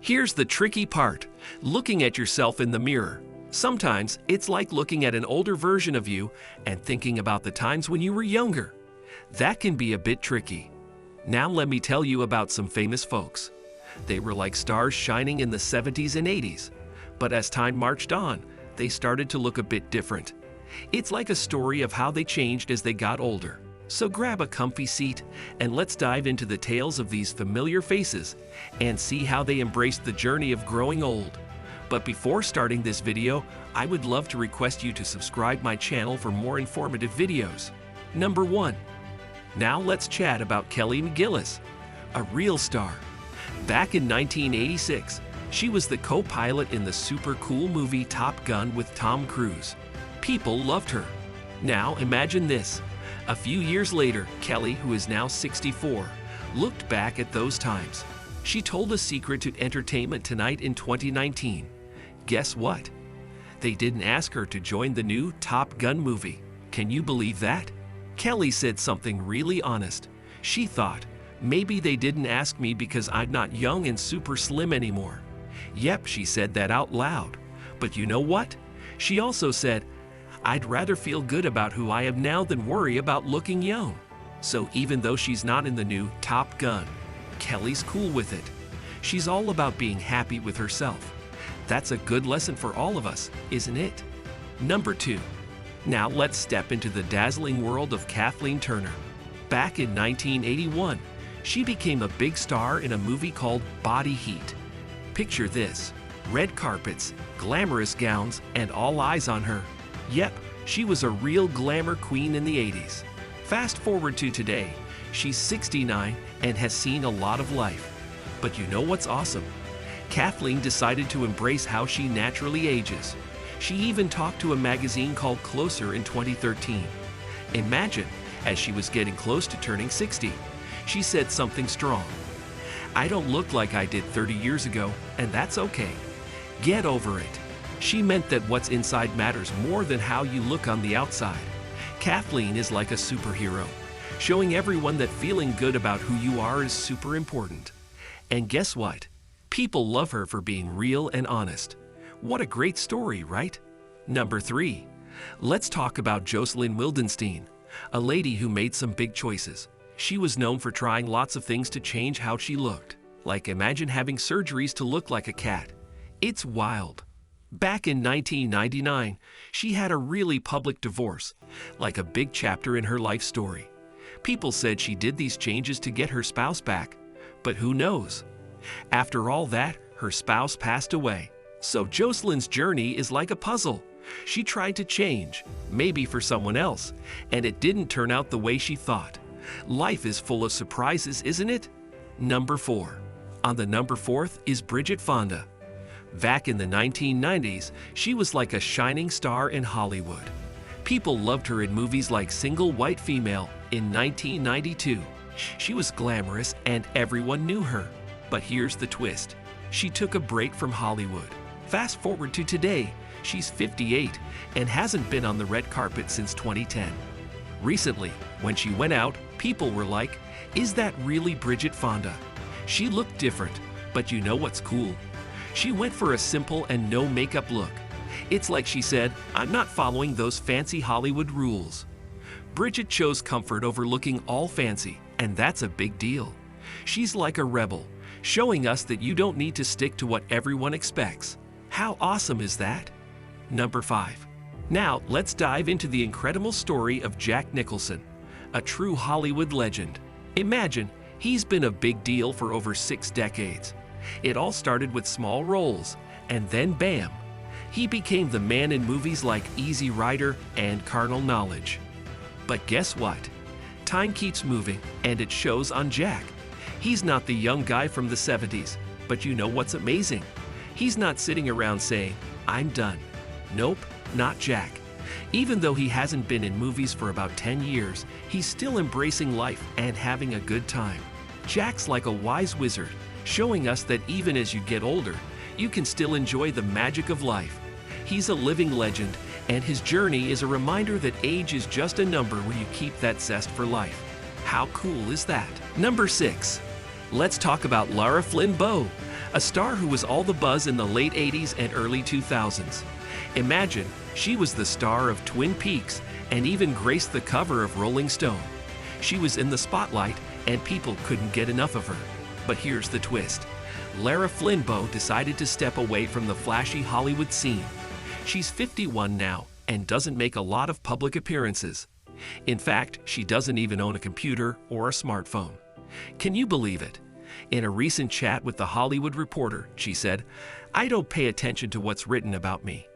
Here's the tricky part: looking at yourself in the mirror. Sometimes it's like looking at an older version of you and thinking about the times when you were younger. That can be a bit tricky. Now let me tell you about some famous folks. They were like stars shining in the 70s and 80s. But as time marched on, they started to look a bit different. It's like a story of how they changed as they got older. So grab a comfy seat and let's dive into the tales of these familiar faces and see how they embraced the journey of growing old. But before starting this video, I would love to request you to subscribe my channel for more informative videos. Number 1. Now let's chat about Kelly McGillis, a real star. Back in 1986, she was the co-pilot in the super cool movie Top Gun with Tom Cruise. People loved her. Now imagine this. A few years later, Kelly, who is now 64, looked back at those times. She told a secret to Entertainment Tonight in 2019. Guess what? They didn't ask her to join the new Top Gun movie. Can you believe that? Kelly said something really honest. She thought, maybe they didn't ask me because I'm not young and super slim anymore. Yep, she said that out loud. But you know what? She also said, I'd rather feel good about who I am now than worry about looking young. So even though she's not in the new Top Gun, Kelly's cool with it. She's all about being happy with herself. That's a good lesson for all of us, isn't it? Number 2. Now let's step into the dazzling world of Kathleen Turner. Back in 1981, she became a big star in a movie called Body Heat. Picture this: red carpets, glamorous gowns, and all eyes on her. Yep, she was a real glamour queen in the 80s. Fast forward to today, she's 69 and has seen a lot of life. But you know what's awesome? Kathleen decided to embrace how she naturally ages. She even talked to a magazine called Closer in 2013. Imagine, as she was getting close to turning 60, she said something strong. I don't look like I did 30 years ago, and that's okay. Get over it. She meant that what's inside matters more than how you look on the outside. Kathleen is like a superhero, showing everyone that feeling good about who you are is super important. And guess what? People love her for being real and honest. What a great story, right? Number 3. Let's talk about Joselyn Wienstein, a lady who made some big choices. She was known for trying lots of things to change how she looked. Like imagine having surgeries to look like a cat. It's wild. Back in 1999, she had a really public divorce, like a big chapter in her life story. People said she did these changes to get her spouse back, but who knows? After all that, her spouse passed away. So Joselyn's journey is like a puzzle. She tried to change, maybe for someone else, and it didn't turn out the way she thought. Life is full of surprises, isn't it? Number 4. On the number 4th is Bridget Fonda. Back in the 1990s, she was like a shining star in Hollywood. People loved her in movies like Single White Female in 1992. She was glamorous and everyone knew her. But here's the twist. She took a break from Hollywood. Fast forward to today, she's 58 and hasn't been on the red carpet since 2010. Recently, when she went out, people were like, is that really Bridget Fonda? She looked different, but you know what's cool? She went for a simple and no makeup look. It's like she said, I'm not following those fancy Hollywood rules. Bridget chose comfort over looking all fancy, and that's a big deal. She's like a rebel, showing us that you don't need to stick to what everyone expects. How awesome is that? Number 5. Now let's dive into the incredible story of Jack Nicholson, a true Hollywood legend. Imagine, he's been a big deal for over 6 decades. It all started with small roles, and then bam, he became the man in movies like Easy Rider and Carnal Knowledge. But guess what? Time keeps moving, and it shows on Jack. He's not the young guy from the 70s, but you know what's amazing? He's not sitting around saying, I'm done. Nope, not Jack. Even though he hasn't been in movies for about 10 years, he's still embracing life and having a good time. Jack's like a wise wizard, showing us that even as you get older, you can still enjoy the magic of life. He's a living legend, and his journey is a reminder that age is just a number when you keep that zest for life. How cool is that? Number 6. Let's talk about Lara Flynn B, a star who was all the buzz in the late 80s and early 2000s. Imagine, she was the star of Twin Peaks and even graced the cover of Rolling Stone. She was in the spotlight and people couldn't get enough of her. But here's the twist. Lara Flynn B decided to step away from the flashy Hollywood scene. She's 51 now and doesn't make a lot of public appearances. In fact, she doesn't even own a computer or a smartphone. Can you believe it? In a recent chat with The Hollywood Reporter, she said, "I don't pay attention to what's written about me."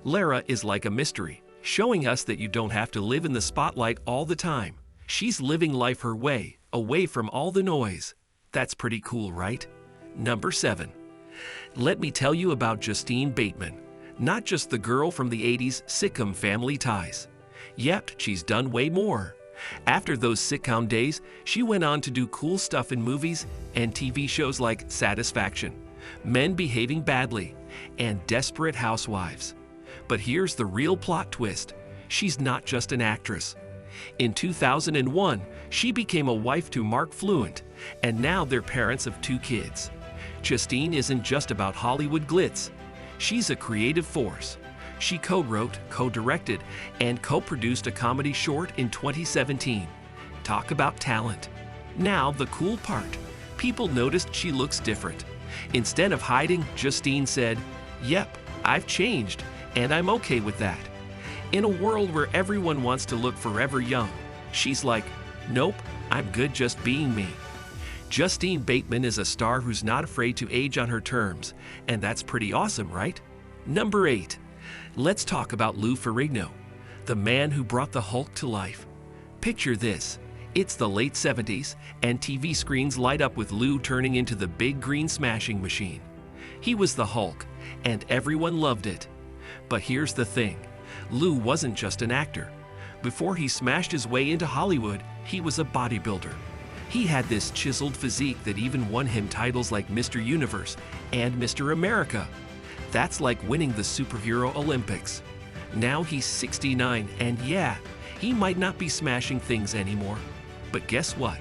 Lara is like a mystery, showing us that you don't have to live in the spotlight all the time. She's living life her way, away from all the noise. That's pretty cool, right? Number 7. Let me tell you about Justine Bateman, not just the girl from the 80s sitcom Family Ties. Yep, she's done way more. After those sitcom days, she went on to do cool stuff in movies and TV shows like Satisfaction, Men Behaving Badly, and Desperate Housewives. But here's the real plot twist. She's not just an actress. In 2001, she became a wife to Mark Fluent, and now they're parents of 2 kids. Justine isn't just about Hollywood glitz. She's a creative force. She co-wrote, co-directed, and co-produced a comedy short in 2017. Talk about talent. Now, the cool part. People noticed she looks different. Instead of hiding, Justine said, "Yep, I've changed, and I'm okay with that." In a world where everyone wants to look forever young, she's like, "Nope, I'm good just being me." Justine Bateman is a star who's not afraid to age on her terms, and that's pretty awesome, right? Number 8. Let's talk about Lou Ferrigno, the man who brought the Hulk to life. Picture this. It's the late 70s, and TV screens light up with Lou turning into the big green smashing machine. He was the Hulk, and everyone loved it. But here's the thing. Lou wasn't just an actor. Before he smashed his way into Hollywood, he was a bodybuilder. He had this chiseled physique that even won him titles like Mr. Universe and Mr. America. That's like winning the superhero Olympics. Now he's 69, and yeah, he might not be smashing things anymore. But guess what?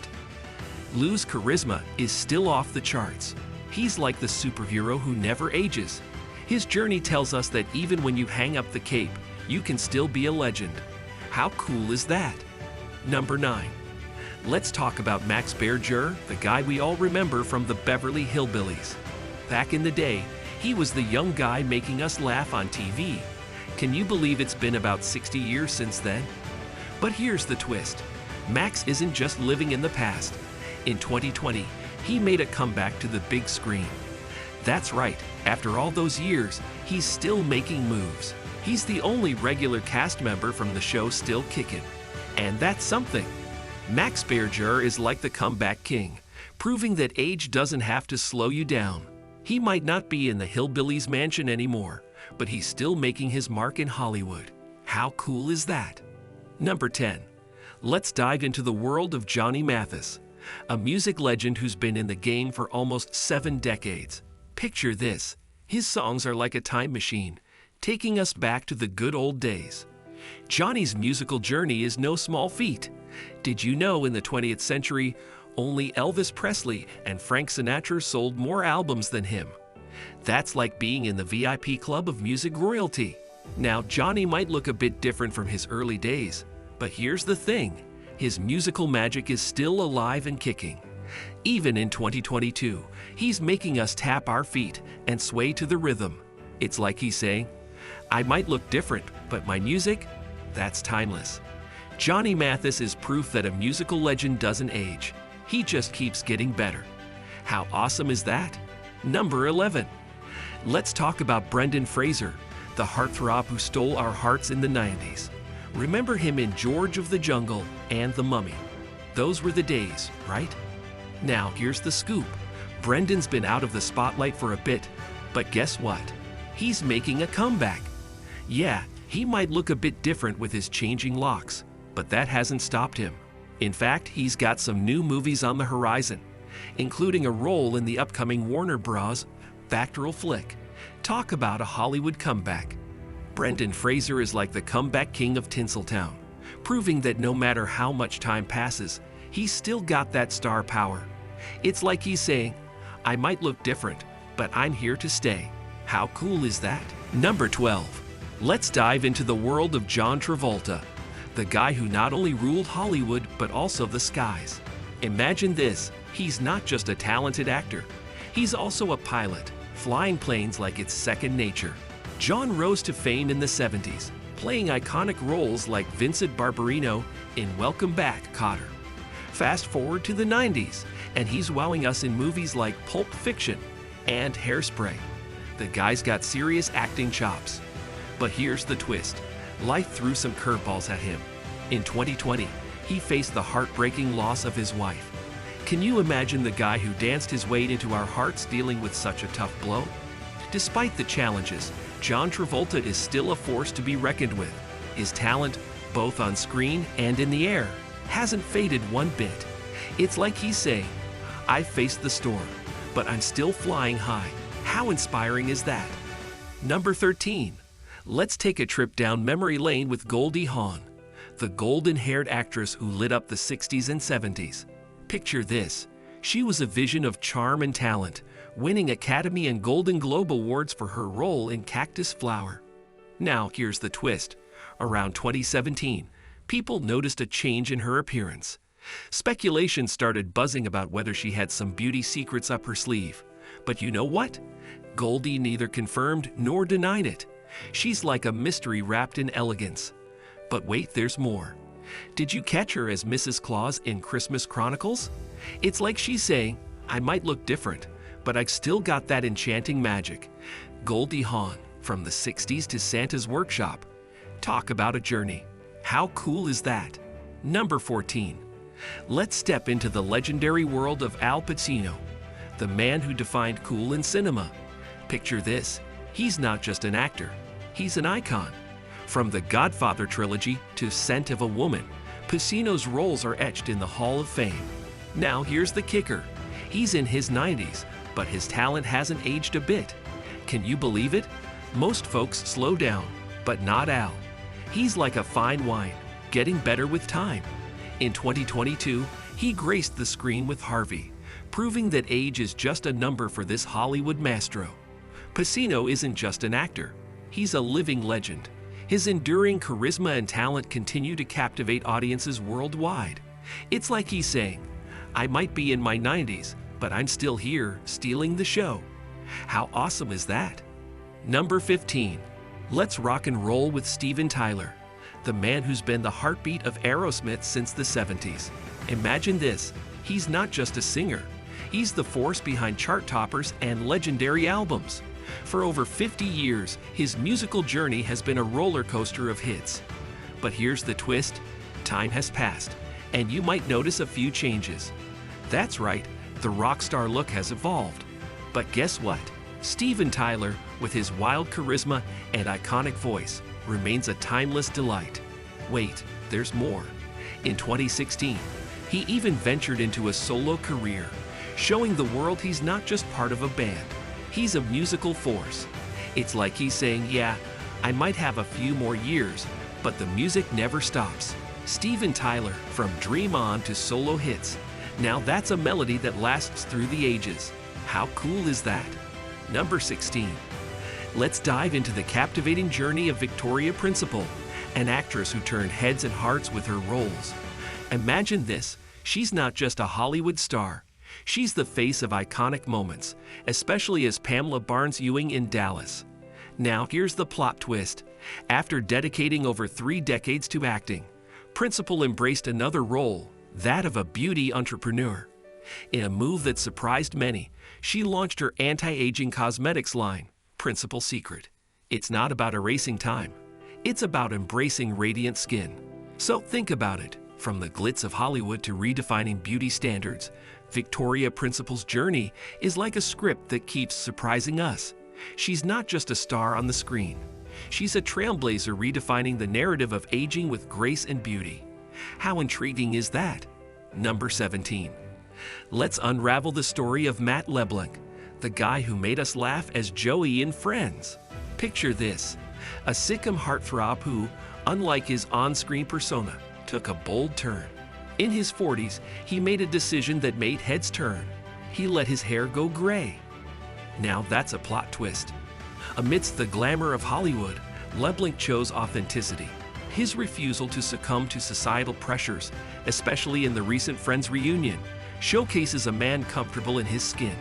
Lou's charisma is still off the charts. He's like the superhero who never ages. His journey tells us that even when you hang up the cape, you can still be a legend. How cool is that? Number 9. Let's talk about Max Bear Jer, the guy we all remember from the Beverly Hillbillies. Back in the day, he was the young guy making us laugh on TV. Can you believe it's been about 60 years since then? But here's the twist. Max isn't just living in the past. In 2020, he made a comeback to the big screen. That's right, after all those years, he's still making moves. He's the only regular cast member from the show still kicking. And that's something. Max Bear Jer is like the comeback king, proving that age doesn't have to slow you down. He might not be in the Hillbillies mansion anymore, but he's still making his mark in Hollywood. How cool is that? Number 10. Let's dive into the world of Johnny Mathis, a music legend who's been in the game for almost 7 decades. Picture this. His songs are like a time machine, taking us back to the good old days. Johnny's musical journey is no small feat. Did you know in the 20th century, only Elvis Presley and Frank Sinatra sold more albums than him? That's like being in the VIP club of music royalty. Now, Johnny might look a bit different from his early days, but here's the thing. His musical magic is still alive and kicking. Even in 2022, he's making us tap our feet and sway to the rhythm. It's like he's saying, "I might look different, but my music, that's timeless." Johnny Mathis is proof that a musical legend doesn't age. He just keeps getting better. How awesome is that? Number 11. Let's talk about Brendan Fraser, the heartthrob who stole our hearts in the 90s. Remember him in George of the Jungle and The Mummy. Those were the days, right? Now, here's the scoop. Brendan's been out of the spotlight for a bit, but guess what? He's making a comeback. Yeah, he might look a bit different with his changing locks, but that hasn't stopped him. In fact, he's got some new movies on the horizon, including a role in the upcoming Warner Bros. Factoral flick. Talk about a Hollywood comeback. Brendan Fraser is like the comeback king of Tinseltown, proving that no matter how much time passes, he's still got that star power. It's like he's saying, "I might look different, but I'm here to stay. How cool is that? Number 12. Let's dive into the world of John Travolta, the guy who not only ruled Hollywood but also the skies. Imagine this, he's not just a talented actor, he's also a pilot, flying planes like it's second nature. John rose to fame in the 70s, playing iconic roles like Vincent Barbarino in Welcome Back, Kotter. Fast forward to the 90s, and he's wowing us in movies like Pulp Fiction and Hairspray. The guy's got serious acting chops. But here's the twist. Life threw some curveballs at him. In 2020, he faced the heartbreaking loss of his wife. Can you imagine the guy who danced his way into our hearts dealing with such a tough blow? Despite the challenges, John Travolta is still a force to be reckoned with. His talent, both on screen and in the air, hasn't faded one bit. It's like he's saying, I've faced the storm, but I'm still flying high. How inspiring is that? Number 13. Let's take a trip down memory lane with Goldie Hawn, the golden-haired actress who lit up the 60s and 70s. Picture this. She was a vision of charm and talent, winning Academy and Golden Globe Awards for her role in Cactus Flower. Now, here's the twist. Around 2017, people noticed a change in her appearance. Speculation started buzzing about whether she had some beauty secrets up her sleeve. But you know what? Goldie neither confirmed nor denied it. She's like a mystery wrapped in elegance. But wait, there's more. Did you catch her as Mrs. Claus in Christmas Chronicles? It's like she's saying, I might look different, but I've still got that enchanting magic. Goldie Hawn, from the 60s to Santa's Workshop. Talk about a journey. How cool is that? Number 14. Let's step into the legendary world of Al Pacino, the man who defined cool in cinema. Picture this. He's not just an actor, he's an icon. From the Godfather trilogy to Scent of a Woman, Pacino's roles are etched in the Hall of Fame. Now here's the kicker. He's in his 90s, but his talent hasn't aged a bit. Can you believe it? Most folks slow down, but not Al. He's like a fine wine, getting better with time. In 2022, he graced the screen with Harvey, proving that age is just a number for this Hollywood maestro. Pacino isn't just an actor, he's a living legend. His enduring charisma and talent continue to captivate audiences worldwide. It's like he's saying, I might be in my 90s, but I'm still here, stealing the show. How awesome is that? Number 15. Let's rock and roll with Steven Tyler, the man who's been the heartbeat of Aerosmith since the 70s. Imagine this, he's not just a singer, he's the force behind chart toppers and legendary albums. For over 50 years, his musical journey has been a roller coaster of hits. But here's the twist, time has passed, and you might notice a few changes. That's right, the rock star look has evolved. But guess what? Steven Tyler, with his wild charisma and iconic voice, remains a timeless delight. Wait, there's more. In 2016, he even ventured into a solo career, showing the world he's not just part of a band. He's a musical force. It's like he's saying, yeah, I might have a few more years, but the music never stops. Steven Tyler, from Dream On to solo hits. Now that's a melody that lasts through the ages. How cool is that? Number 16. Let's dive into the captivating journey of Victoria Principal, an actress who turned heads and hearts with her roles. Imagine this, she's not just a Hollywood star. She's the face of iconic moments, especially as Pamela Barnes Ewing in Dallas. Now here's the plot twist. After dedicating over 3 decades to acting, Principal embraced another role, that of a beauty entrepreneur. In a move that surprised many, she launched her anti-aging cosmetics line, Principal Secret. It's not about erasing time. It's about embracing radiant skin. So think about it. From the glitz of Hollywood to redefining beauty standards, Victoria Principal's journey is like a script that keeps surprising us. She's not just a star on the screen. She's a trailblazer redefining the narrative of aging with grace and beauty. How intriguing is that? Number 17. Let's unravel the story of Matt LeBlanc, the guy who made us laugh as Joey in Friends. Picture this, a sitcom heartthrob who, unlike his on-screen persona, took a bold turn. In his 40s, he made a decision that made heads turn. He let his hair go gray. Now that's a plot twist. Amidst the glamour of Hollywood, LeBlanc chose authenticity. His refusal to succumb to societal pressures, especially in the recent Friends reunion, showcases a man comfortable in his skin.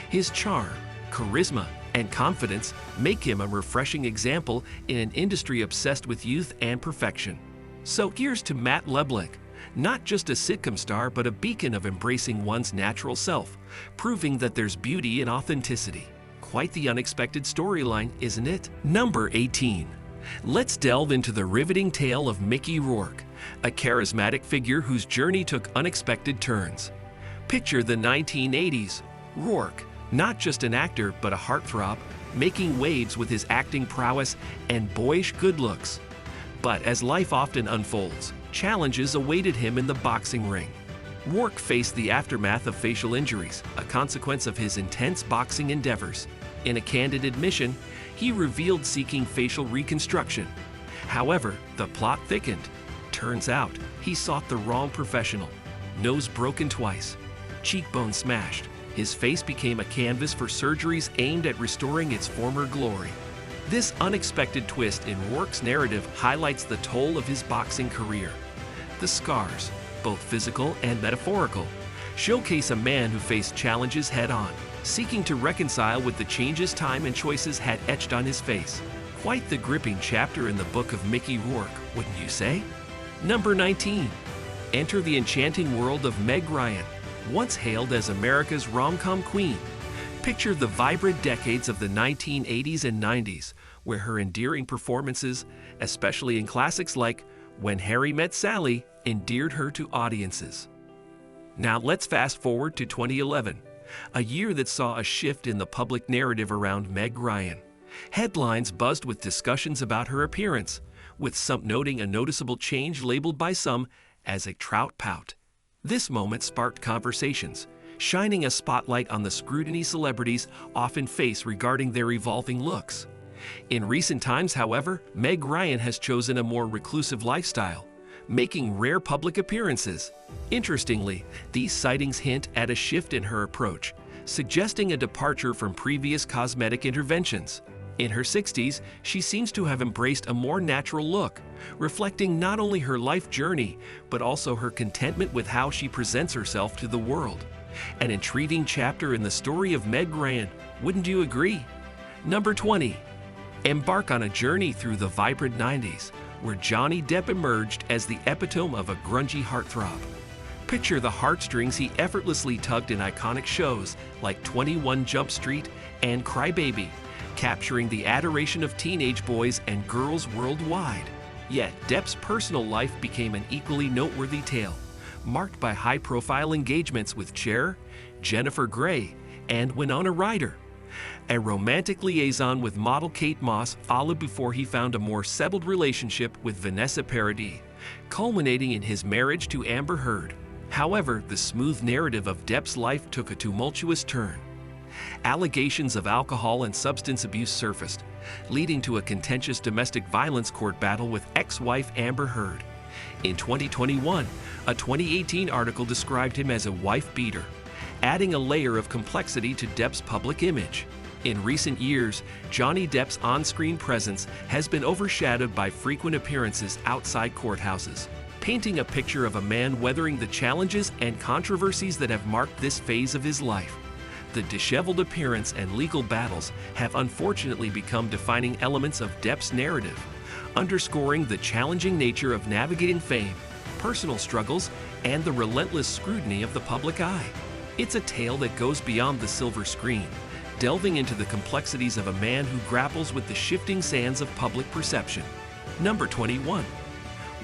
His charm, charisma, and confidence make him a refreshing example in an industry obsessed with youth and perfection. So here's to Matt LeBlanc, not just a sitcom star but a beacon of embracing one's natural self, proving that there's beauty in authenticity. Quite the unexpected storyline, isn't it? Number 18. Let's delve into the riveting tale of Mickey Rourke, a charismatic figure whose journey took unexpected turns. Picture the 1980s. Rourke, not just an actor but a heartthrob, making waves with his acting prowess and boyish good looks. But as life often unfolds, challenges awaited him in the boxing ring. Rourke faced the aftermath of facial injuries, a consequence of his intense boxing endeavors. In a candid admission, he revealed seeking facial reconstruction. However, the plot thickened. Turns out, he sought the wrong professional. Nose broken twice, cheekbone smashed. His face became a canvas for surgeries aimed at restoring its former glory. This unexpected twist in Rourke's narrative highlights the toll of his boxing career. The scars, both physical and metaphorical, showcase a man who faced challenges head-on, seeking to reconcile with the changes time and choices had etched on his face. Quite the gripping chapter in the book of Mickey Rourke, wouldn't you say? Number 19. Enter the enchanting world of Meg Ryan, once hailed as America's rom-com queen. Picture the vibrant decades of the 1980s and 90s, where her endearing performances, especially in classics like When Harry Met Sally, endeared her to audiences. Now let's fast forward to 2011, a year that saw a shift in the public narrative around Meg Ryan. Headlines buzzed with discussions about her appearance, with some noting a noticeable change labeled by some as a trout pout. This moment sparked conversations, shining a spotlight on the scrutiny celebrities often face regarding their evolving looks. In recent times, however, Meg Ryan has chosen a more reclusive lifestyle, making rare public appearances. Interestingly, these sightings hint at a shift in her approach, suggesting a departure from previous cosmetic interventions. In her 60s, she seems to have embraced a more natural look, reflecting not only her life journey, but also her contentment with how she presents herself to the world. An intriguing chapter in the story of Meg Ryan, wouldn't you agree? Number 20. Embark on a journey through the vibrant 90s, where Johnny Depp emerged as the epitome of a grungy heartthrob. Picture the heartstrings he effortlessly tugged in iconic shows like 21 Jump Street and Cry Baby, capturing the adoration of teenage boys and girls worldwide. Yet Depp's personal life became an equally noteworthy tale, marked by high-profile engagements with Cher, Jennifer Grey, and Winona Ryder. A romantic liaison with model Kate Moss followed before he found a more settled relationship with Vanessa Paradis, culminating in his marriage to Amber Heard. However, the smooth narrative of Depp's life took a tumultuous turn. Allegations of alcohol and substance abuse surfaced, leading to a contentious domestic violence court battle with ex-wife Amber Heard. In 2021, a 2018 article described him as a wife beater, adding a layer of complexity to Depp's public image. In recent years, Johnny Depp's on-screen presence has been overshadowed by frequent appearances outside courthouses, painting a picture of a man weathering the challenges and controversies that have marked this phase of his life. The disheveled appearance and legal battles have unfortunately become defining elements of Depp's narrative, underscoring the challenging nature of navigating fame, personal struggles, and the relentless scrutiny of the public eye. It's a tale that goes beyond the silver screen, delving into the complexities of a man who grapples with the shifting sands of public perception. Number 21.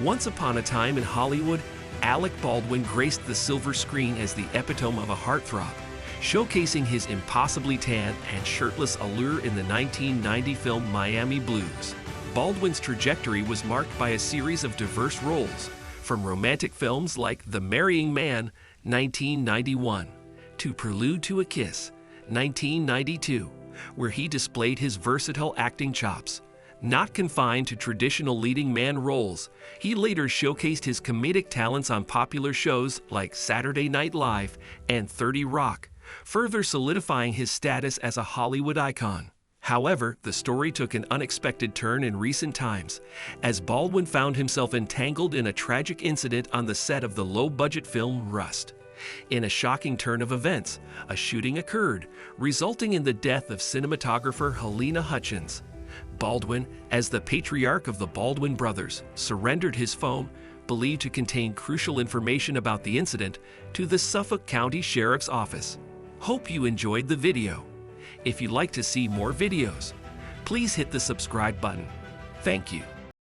Once upon a time in Hollywood, Alec Baldwin graced the silver screen as the epitome of a heartthrob, showcasing his impossibly tan and shirtless allure in the 1990 film Miami Blues. Baldwin's trajectory was marked by a series of diverse roles, from romantic films like The Marrying Man, 1991, to Prelude to a Kiss, 1992, where he displayed his versatile acting chops. Not confined to traditional leading man roles, he later showcased his comedic talents on popular shows like Saturday Night Live and 30 Rock, further solidifying his status as a Hollywood icon. However, the story took an unexpected turn in recent times, as Baldwin found himself entangled in a tragic incident on the set of the low-budget film Rust. In a shocking turn of events, a shooting occurred, resulting in the death of cinematographer Halyna Hutchins. Baldwin, as the patriarch of the Baldwin brothers, surrendered his phone, believed to contain crucial information about the incident, to the Suffolk County Sheriff's Office. Hope you enjoyed the video. If you'd like to see more videos, please hit the subscribe button. Thank you.